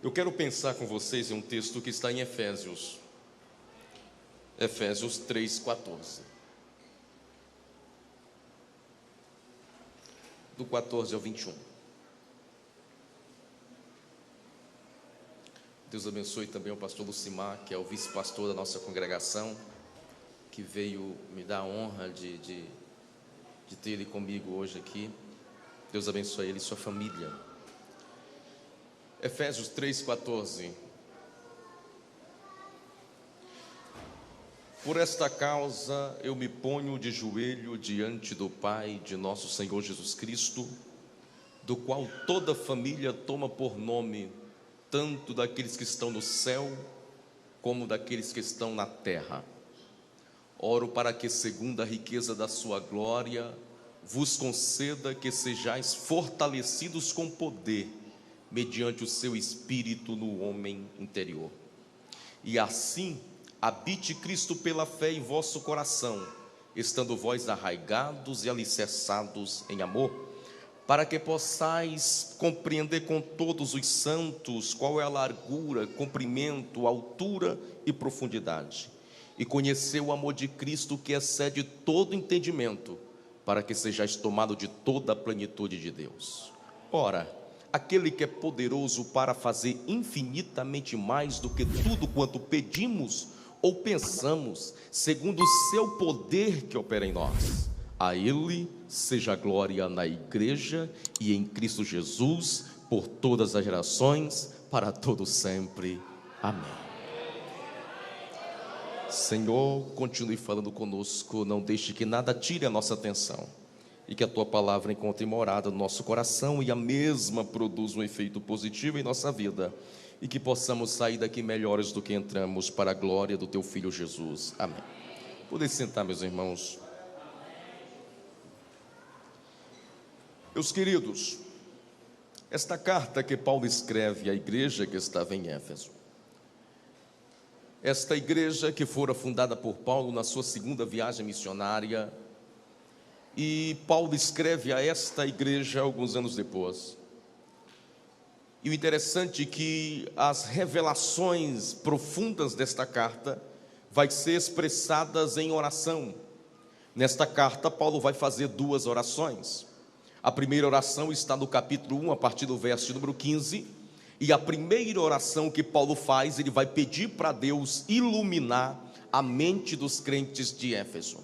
Eu quero pensar com vocês em um texto que está em Efésios 3:14. Do 14 ao 21. Deus abençoe também o pastor Lucimar, que é o vice-pastor da nossa congregação, que veio me dar a honra de ter ele comigo hoje aqui. Deus abençoe ele e sua família. Efésios 3:14. Por esta causa eu me ponho de joelho diante do Pai de nosso Senhor Jesus Cristo, do qual toda família toma por nome, tanto daqueles que estão no céu, como daqueles que estão na terra. Oro para que, segundo a riqueza da sua glória, vos conceda que sejais fortalecidos com poder, mediante o seu Espírito no homem interior. E assim habite Cristo pela fé em vosso coração, estando vós arraigados e alicerçados em amor, para que possais compreender com todos os santos qual é a largura, comprimento, altura e profundidade, e conhecer o amor de Cristo que excede todo entendimento, para que sejais tomados de toda a plenitude de Deus. Ora, aquele que é poderoso para fazer infinitamente mais do que tudo quanto pedimos ou pensamos, segundo o seu poder que opera em nós. A Ele seja a glória na igreja e em Cristo Jesus, por todas as gerações, para todo sempre. Amém. Senhor, continue falando conosco, não deixe que nada tire a nossa atenção, e que a Tua palavra encontre morada no nosso coração e a mesma produza um efeito positivo em nossa vida, e que possamos sair daqui melhores do que entramos, para a glória do Teu Filho Jesus. Amém. Podem sentar, meus irmãos. Meus queridos, esta carta que Paulo escreve à igreja que estava em Éfeso, esta igreja que fora fundada por Paulo na sua segunda viagem missionária, e Paulo escreve a esta igreja alguns anos depois. E o interessante é que as revelações profundas desta carta vai ser expressadas em oração. Nesta carta, Paulo vai fazer duas orações. A primeira oração está no capítulo 1, a partir do verso número 15. E a primeira oração que Paulo faz, ele vai pedir para Deus iluminar a mente dos crentes de Éfeso.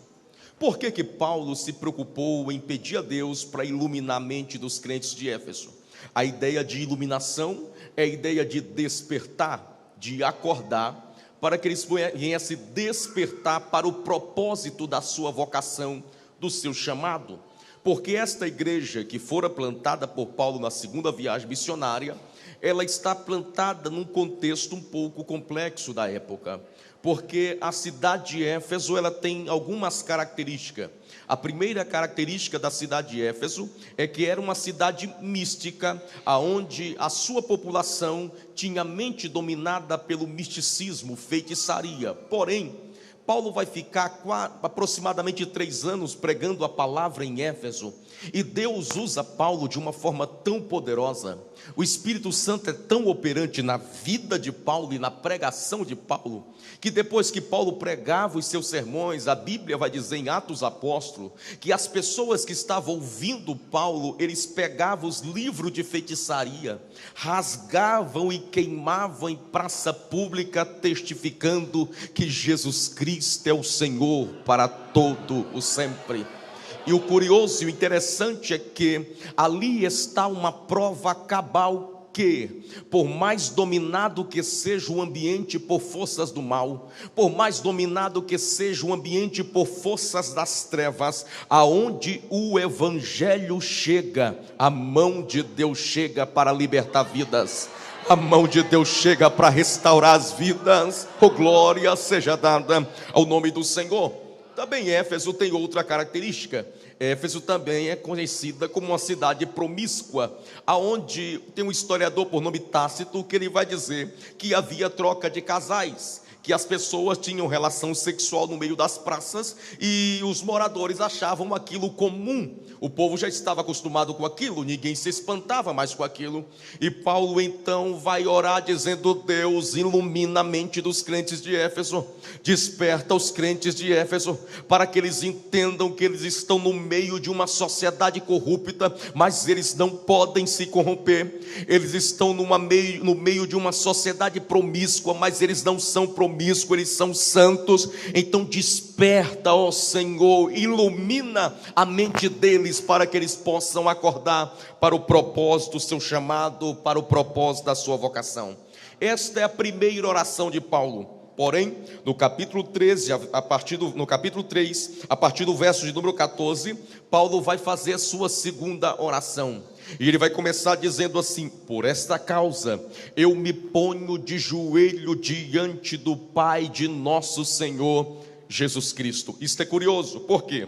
Por que Paulo se preocupou em pedir a Deus para iluminar a mente dos crentes de Éfeso? A ideia de iluminação é a ideia de despertar, de acordar, para que eles viessem despertar para o propósito da sua vocação, do seu chamado. Porque esta igreja que fora plantada por Paulo na segunda viagem missionária, ela está plantada num contexto um pouco complexo da época, porque a cidade de Éfeso, ela tem algumas características. A primeira característica da cidade de Éfeso é que era uma cidade mística, aonde a sua população tinha a mente dominada pelo misticismo, feitiçaria. Porém, Paulo vai ficar aproximadamente 3 anos pregando a palavra em Éfeso, e Deus usa Paulo de uma forma tão poderosa. O Espírito Santo é tão operante na vida de Paulo e na pregação de Paulo, que depois que Paulo pregava os seus sermões, a Bíblia vai dizer em Atos Apóstolos, que as pessoas que estavam ouvindo Paulo, eles pegavam os livros de feitiçaria, rasgavam e queimavam em praça pública, testificando que Jesus Cristo é o Senhor para todo o sempre. E o curioso e o interessante é que ali está uma prova cabal que, por mais dominado que seja o ambiente por forças do mal, por mais dominado que seja o ambiente por forças das trevas, aonde o evangelho chega, a mão de Deus chega para libertar vidas. A mão de Deus chega para restaurar as vidas. Oh, glória seja dada ao nome do Senhor. Também Éfeso tem outra característica. Éfeso também é conhecida como uma cidade promíscua, aonde tem um historiador por nome Tácito, que ele vai dizer que havia troca de casais. que as pessoas tinham relação sexual no meio das praças e os moradores achavam aquilo comum. O povo já estava acostumado com aquilo, ninguém se espantava mais com aquilo. E Paulo então vai orar dizendo: Deus, ilumina a mente dos crentes de Éfeso, desperta os crentes de Éfeso, para que eles entendam que eles estão no meio de uma sociedade corrupta, mas eles não podem se corromper. Eles estão no meio de uma sociedade promíscua, mas eles não são promíscuos, eles são santos. Então desperta, ó Senhor, ilumina a mente deles, para que eles possam acordar para o propósito do seu chamado, para o propósito da sua vocação. Esta é a primeira oração de Paulo. Porém, no capítulo 13, no capítulo 3, a partir do verso de número 14, Paulo vai fazer a sua segunda oração. E ele vai começar dizendo assim: por esta causa eu me ponho de joelho diante do Pai de nosso Senhor Jesus Cristo. Isto é curioso, por quê?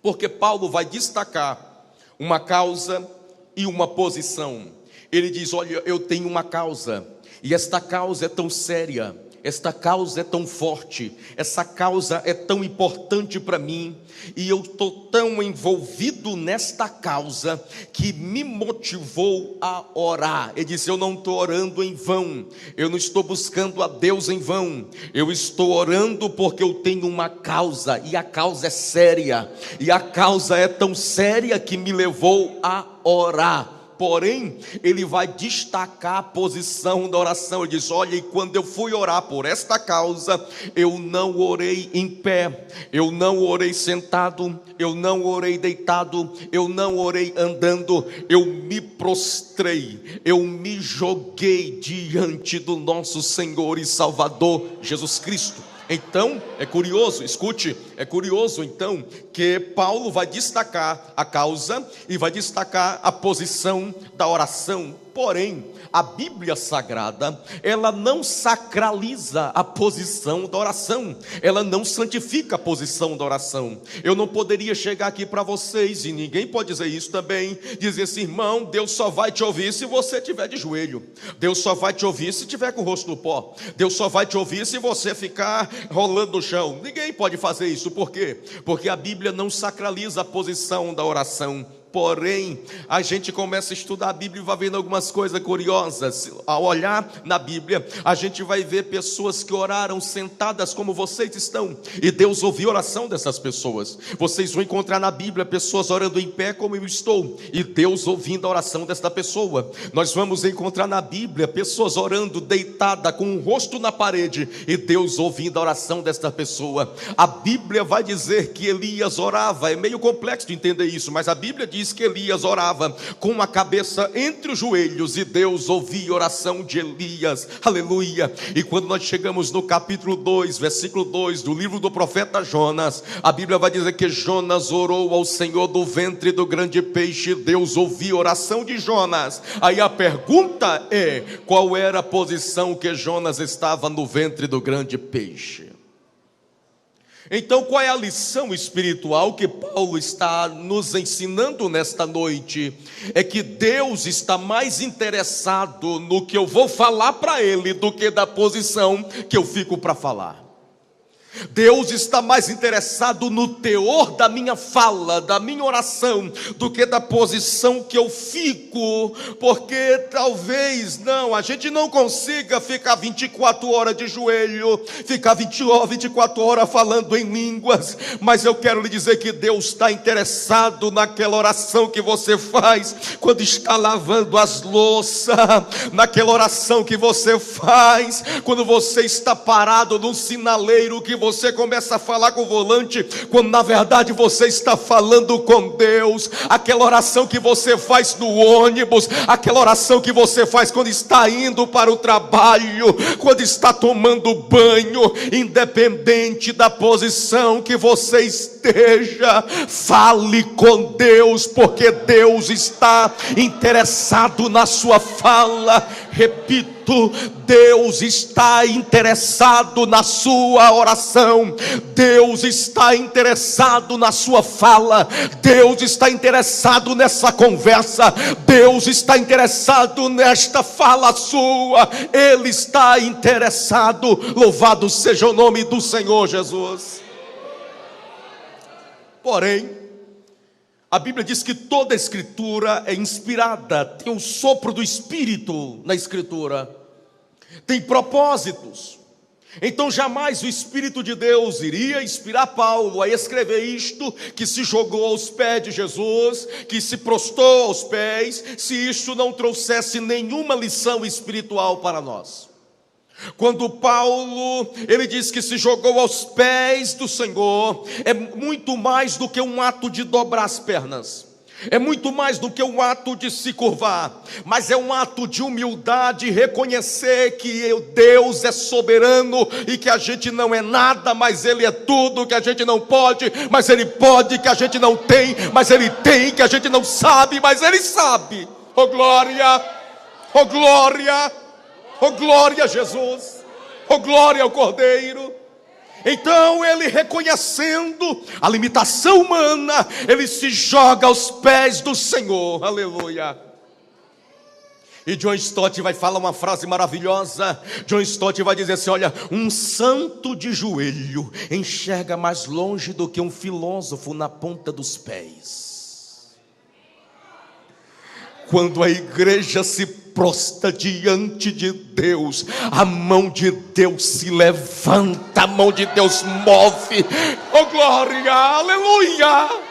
Porque Paulo vai destacar uma causa e uma posição. Ele diz: olha, eu tenho uma causa, e esta causa é tão séria, esta causa é tão forte, essa causa é tão importante para mim, e eu estou tão envolvido nesta causa que me motivou a orar. Ele disse: eu não estou orando em vão, eu não estou buscando a Deus em vão, eu estou orando porque eu tenho uma causa, e a causa é séria, e a causa é tão séria que me levou a orar. Porém, ele vai destacar a posição da oração. Ele diz: olha, e quando eu fui orar por esta causa, eu não orei em pé, eu não orei sentado, eu não orei deitado, eu não orei andando, eu me prostrei, eu me joguei diante do nosso Senhor e Salvador Jesus Cristo. Então, é curioso, escute, é curioso então que Paulo vai destacar a causa e vai destacar a posição da oração. Porém, a Bíblia Sagrada, ela não sacraliza a posição da oração, ela não santifica a posição da oração. Eu não poderia chegar aqui para vocês, e ninguém pode dizer isso também, dizer assim: irmão, Deus só vai te ouvir se você estiver de joelho, Deus só vai te ouvir se estiver com o rosto no pó, Deus só vai te ouvir se você ficar rolando no chão. Ninguém pode fazer isso. Por quê? Porque a Bíblia não sacraliza a posição da oração. Porém, a gente começa a estudar a Bíblia e vai vendo algumas coisas curiosas. Ao olhar na Bíblia, a gente vai ver pessoas que oraram sentadas como vocês estão, e Deus ouviu a oração dessas pessoas. Vocês vão encontrar na Bíblia pessoas orando em pé como eu estou, e Deus ouvindo a oração desta pessoa. Nós vamos encontrar na Bíblia pessoas orando deitada com o rosto na parede, e Deus ouvindo a oração desta pessoa. A Bíblia vai dizer que Elias orava. É meio complexo de entender isso, mas a Bíblia diz que Elias orava com a cabeça entre os joelhos, e Deus ouvia a oração de Elias. Aleluia. E quando nós chegamos no capítulo 2, versículo 2 do livro do profeta Jonas, a Bíblia vai dizer que Jonas orou ao Senhor do ventre do grande peixe. Deus ouvia a oração de Jonas. Aí a pergunta é: qual era a posição que Jonas estava no ventre do grande peixe? Então, qual é a lição espiritual que Paulo está nos ensinando nesta noite? É que Deus está mais interessado no que eu vou falar para Ele do que da posição que eu fico para falar. Deus está mais interessado no teor da minha fala, da minha oração, do que da posição que eu fico. Porque talvez a gente não consiga ficar 24 horas de joelho, ficar 24 horas falando em línguas, mas eu quero lhe dizer que Deus está interessado naquela oração que você faz quando está lavando as louças, naquela oração que você faz quando você está parado num sinaleiro, que você começa a falar com o volante, quando na verdade você está falando com Deus. Aquela oração que você faz no ônibus, aquela oração que você faz quando está indo para o trabalho, quando está tomando banho, independente da posição que você esteja, esteja, fale com Deus, porque Deus está interessado na sua fala. Repito, Deus está interessado na sua oração, Deus está interessado na sua fala, Deus está interessado nessa conversa, Deus está interessado nesta fala sua, Ele está interessado. Louvado seja o nome do Senhor Jesus. Porém, a Bíblia diz que toda a Escritura é inspirada, tem o sopro do Espírito na Escritura, tem propósitos. Então jamais o Espírito de Deus iria inspirar Paulo a escrever isto, que se jogou aos pés de Jesus, que se prostrou aos pés, se isto não trouxesse nenhuma lição espiritual para nós. Quando Paulo, ele diz que se jogou aos pés do Senhor, é muito mais do que um ato de dobrar as pernas, é muito mais do que um ato de se curvar, mas é um ato de humildade, reconhecer que Deus é soberano e que a gente não é nada, mas Ele é tudo, que a gente não pode, mas Ele pode, que a gente não tem, mas Ele tem, que a gente não sabe, mas Ele sabe. Oh glória, oh glória, oh glória a Jesus, oh glória ao Cordeiro. Então ele, reconhecendo a limitação humana, ele se joga aos pés do Senhor, aleluia. E John Stott vai falar uma frase maravilhosa. John Stott vai dizer assim: olha, um santo de joelho enxerga mais longe do que um filósofo na ponta dos pés. Quando a igreja se prostra diante de Deus, a mão de Deus se levanta, a mão de Deus move. Oh glória, aleluia.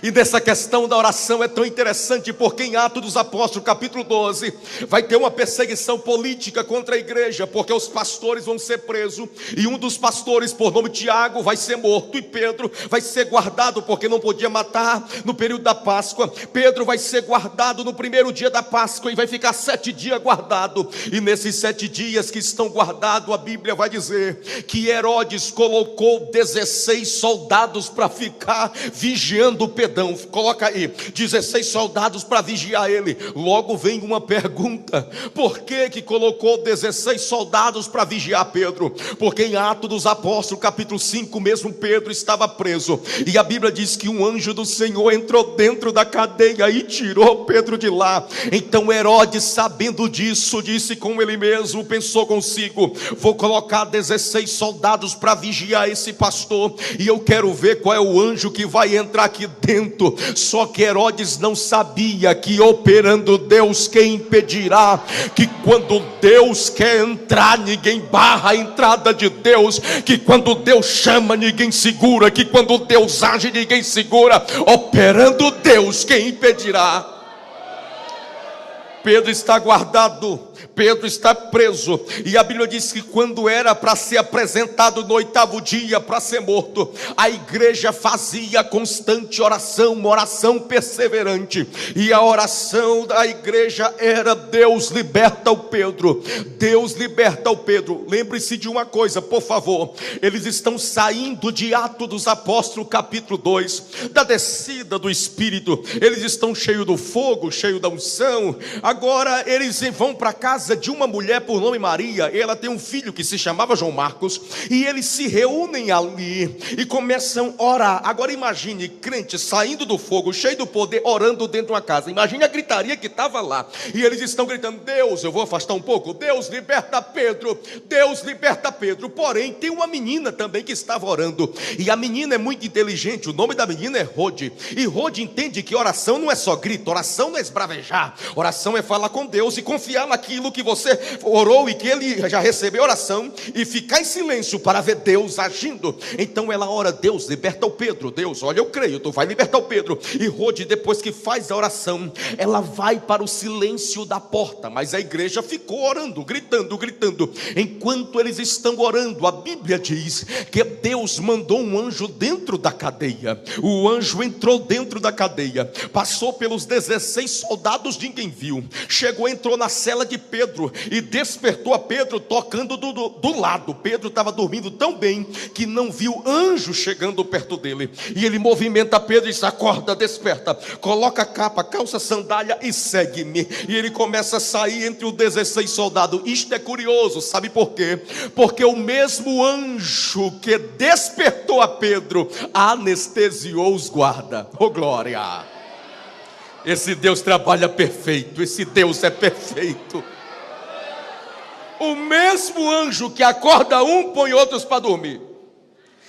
E dessa questão da oração é tão interessante, porque em Atos dos Apóstolos, capítulo 12, vai ter uma perseguição política contra a igreja, porque os pastores vão ser presos, e um dos pastores, por nome Tiago, vai ser morto, e Pedro vai ser guardado, porque não podia matar no período da Páscoa. Pedro vai ser guardado no primeiro dia da Páscoa, e vai ficar 7 dias guardado, e nesses 7 dias que estão guardados, a Bíblia vai dizer que Herodes colocou 16 soldados para ficar vigiando Pedro. Coloca aí, 16 soldados para vigiar ele. Logo vem uma pergunta: por que colocou 16 soldados para vigiar Pedro? Porque em Atos dos Apóstolos, capítulo 5, mesmo Pedro estava preso, e a Bíblia diz que um anjo do Senhor entrou dentro da cadeia e tirou Pedro de lá. Então Herodes, sabendo disso, disse com ele mesmo, pensou consigo: vou colocar 16 soldados para vigiar esse pastor, e eu quero ver qual é o anjo que vai entrar aqui dentro. Só que Herodes não sabia que operando Deus, quem impedirá? Que quando Deus quer entrar, ninguém barra a entrada de Deus, que quando Deus chama, ninguém segura, que quando Deus age, ninguém segura. Operando Deus, quem impedirá? Pedro está guardado, Pedro está preso, e a Bíblia diz que quando era para ser apresentado no 8º dia para ser morto, a igreja fazia constante oração, uma oração perseverante, e a oração da igreja era: Deus liberta o Pedro, Deus liberta o Pedro. Lembre-se de uma coisa, por favor, eles estão saindo de Atos dos Apóstolos, capítulo 2, da descida do Espírito, eles estão cheios do fogo, cheios da unção. Agora eles vão para casa de uma mulher por nome Maria. Ela tem um filho que se chamava João Marcos, e eles se reúnem ali e começam a orar. Agora imagine crente saindo do fogo, cheio do poder, orando dentro de uma casa. Imagine a gritaria que estava lá, e eles estão gritando: Deus, eu vou afastar um pouco, Deus liberta Pedro, Deus liberta Pedro. Porém tem uma menina também que estava orando, e a menina é muito inteligente. O nome da menina é Rode, e Rode entende que oração não é só grito, oração não é esbravejar, oração é falar com Deus e confiar naquilo que você orou e que ele já recebeu oração, e ficar em silêncio para ver Deus agindo. Então ela ora: Deus liberta o Pedro, Deus, olha, eu creio, tu vai libertar o Pedro. E Rode, depois que faz a oração, ela vai para o silêncio da porta, mas a igreja ficou orando, gritando. Enquanto eles estão orando, a Bíblia diz que Deus mandou um anjo dentro da cadeia. O anjo entrou dentro da cadeia, passou pelos 16 soldados, ninguém viu, chegou, entrou na cela de Pedro e despertou a Pedro tocando do lado. Pedro estava dormindo tão bem que não viu anjo chegando perto dele. E ele movimenta Pedro e diz: acorda, desperta, coloca capa, calça, sandália e segue-me. E ele começa a sair entre os 16 soldados. Isto é curioso, sabe por quê? Porque o mesmo anjo que despertou a Pedro anestesiou os guardas. Oh glória! Esse Deus trabalha perfeito, esse Deus é perfeito. O mesmo anjo que acorda um, põe outros para dormir.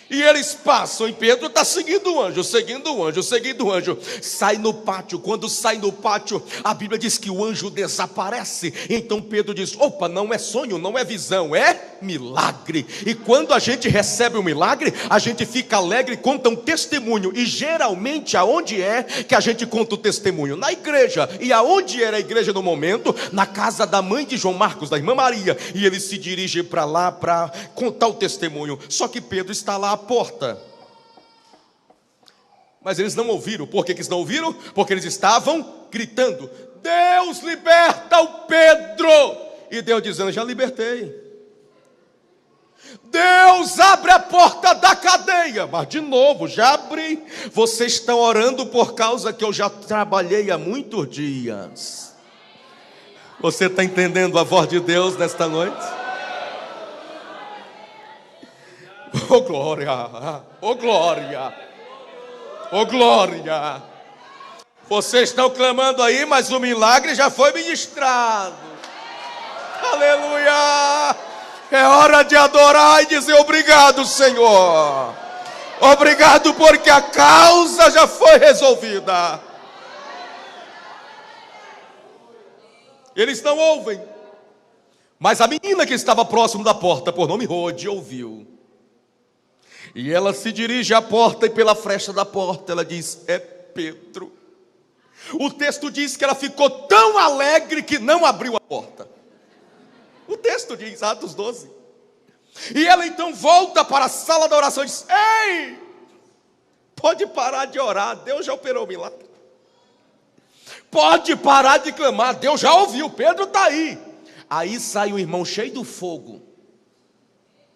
E eles passam, e Pedro está seguindo o anjo, seguindo o anjo, seguindo o anjo. Sai no pátio, quando sai no pátio, a Bíblia diz que o anjo desaparece. Então Pedro diz: opa, não é sonho, não é visão, é milagre. E quando a gente recebe o milagre, a gente fica alegre, conta um testemunho. E geralmente aonde é que a gente conta o testemunho? Na igreja. E aonde era a igreja no momento? Na casa da mãe de João Marcos, da irmã Maria. E ele se dirige para lá para contar o testemunho. Só que Pedro está lá à porta. Mas eles não ouviram. Por que eles não ouviram? Porque eles estavam gritando: Deus liberta o Pedro. E Deus dizendo: já libertei. Deus abre a porta da cadeia. Mas de novo, já abri. Vocês estão orando por causa que eu já trabalhei há muitos dias. Você está entendendo a voz de Deus nesta noite? Oh glória, oh glória, oh glória. Vocês estão clamando aí, mas o milagre já foi ministrado. Aleluia. É hora de adorar e dizer: obrigado, Senhor. Obrigado porque a causa já foi resolvida. Eles não ouvem. Mas a menina que estava próximo da porta, por nome Rode, ouviu. E ela se dirige à porta, e pela fresta da porta ela diz: é Pedro. O texto diz que ela ficou tão alegre que não abriu a porta. O texto diz, Atos 12. E ela então volta para a sala da oração e diz: ei, pode parar de orar, Deus já operou o milagre. Pode parar de clamar, Deus já ouviu, Pedro está aí. Aí sai um irmão cheio do fogo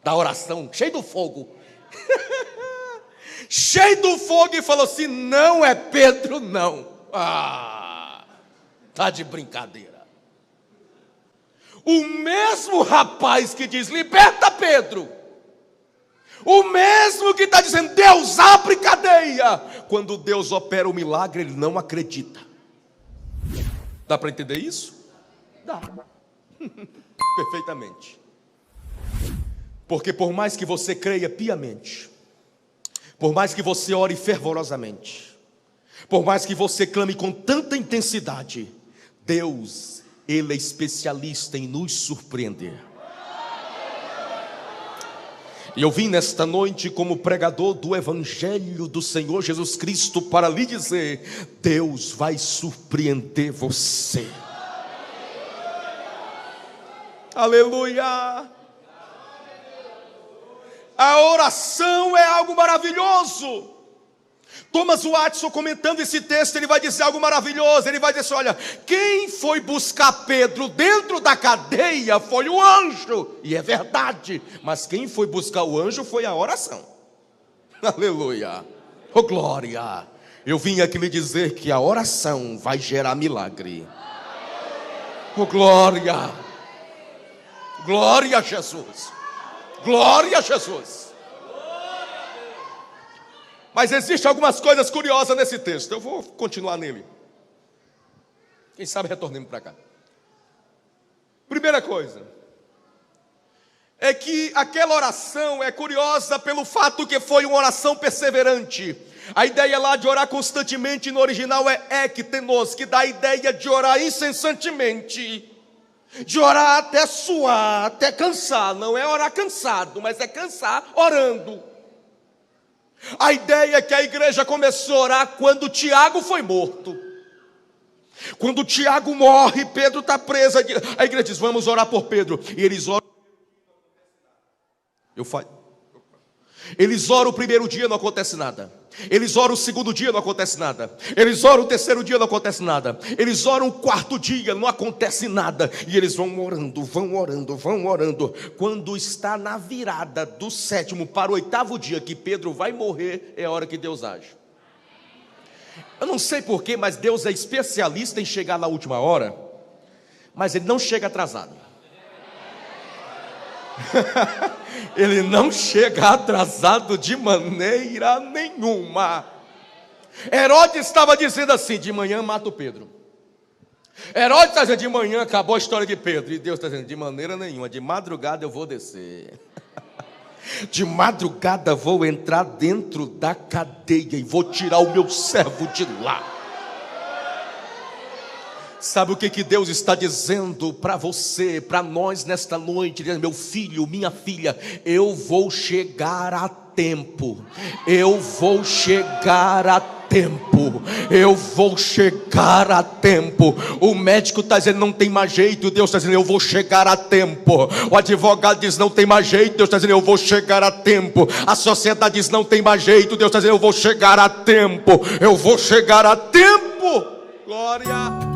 da oração, cheio do fogo. Cheio do fogo, e falou assim: não é Pedro não. Tá de brincadeira. O mesmo rapaz que diz: liberta Pedro, o mesmo que está dizendo: Deus abre cadeia, quando Deus opera o milagre, ele não acredita. Dá para entender isso? Dá. Perfeitamente. Porque por mais que você creia piamente, por mais que você ore fervorosamente, por mais que você clame com tanta intensidade, Deus, Ele é especialista em nos surpreender. E eu vim nesta noite como pregador do Evangelho do Senhor Jesus Cristo para lhe dizer: Deus vai surpreender você. Aleluia! A oração é algo maravilhoso. Thomas Watson, comentando esse texto, ele vai dizer algo maravilhoso. Ele vai dizer: olha, quem foi buscar Pedro dentro da cadeia foi o anjo. E é verdade, mas quem foi buscar o anjo foi a oração. Aleluia, oh glória. Eu vim aqui lhe dizer que a oração vai gerar milagre. Oh glória, glória a Jesus. Glória a Jesus. Mas existem algumas coisas curiosas nesse texto. Eu vou continuar nele. Quem sabe retornemos para cá. Primeira coisa é que aquela oração é curiosa pelo fato que foi uma oração perseverante. A ideia lá de orar constantemente no original é ektenos, que dá a ideia de orar incessantemente. De orar até suar, até cansar. Não é orar cansado, mas é cansar orando. A ideia é que a igreja começou a orar quando Tiago foi morto. Quando Tiago morre, Pedro está preso. A igreja diz: vamos orar por Pedro. E eles oram. Eles oram o primeiro dia, não acontece nada. Eles oram o segundo dia, não acontece nada. Eles oram o terceiro dia, não acontece nada. Eles oram o quarto dia, não acontece nada. E eles vão orando, vão orando, vão orando. Quando está na virada do sétimo para o oitavo dia, que Pedro vai morrer, é a hora que Deus age. Eu não sei porquê, mas Deus é especialista em chegar na última hora, mas Ele não chega atrasado. Ele não chega atrasado de maneira nenhuma. Herodes estava dizendo assim: de manhã mata o Pedro. Herodes está dizendo: de manhã acabou a história de Pedro. E Deus está dizendo: de maneira nenhuma, de madrugada eu vou descer. De madrugada vou entrar dentro da cadeia e vou tirar o meu servo de lá. Sabe o que Deus está dizendo para você, para nós nesta noite? Meu filho, minha filha, eu vou chegar a tempo. Eu vou chegar a tempo. Eu vou chegar a tempo. O médico está dizendo: não tem mais jeito. Deus está dizendo: eu vou chegar a tempo. O advogado diz: não tem mais jeito. Deus está dizendo: eu vou chegar a tempo. A sociedade diz: não tem mais jeito. Deus está dizendo: eu vou chegar a tempo. Eu vou chegar a tempo. Glória.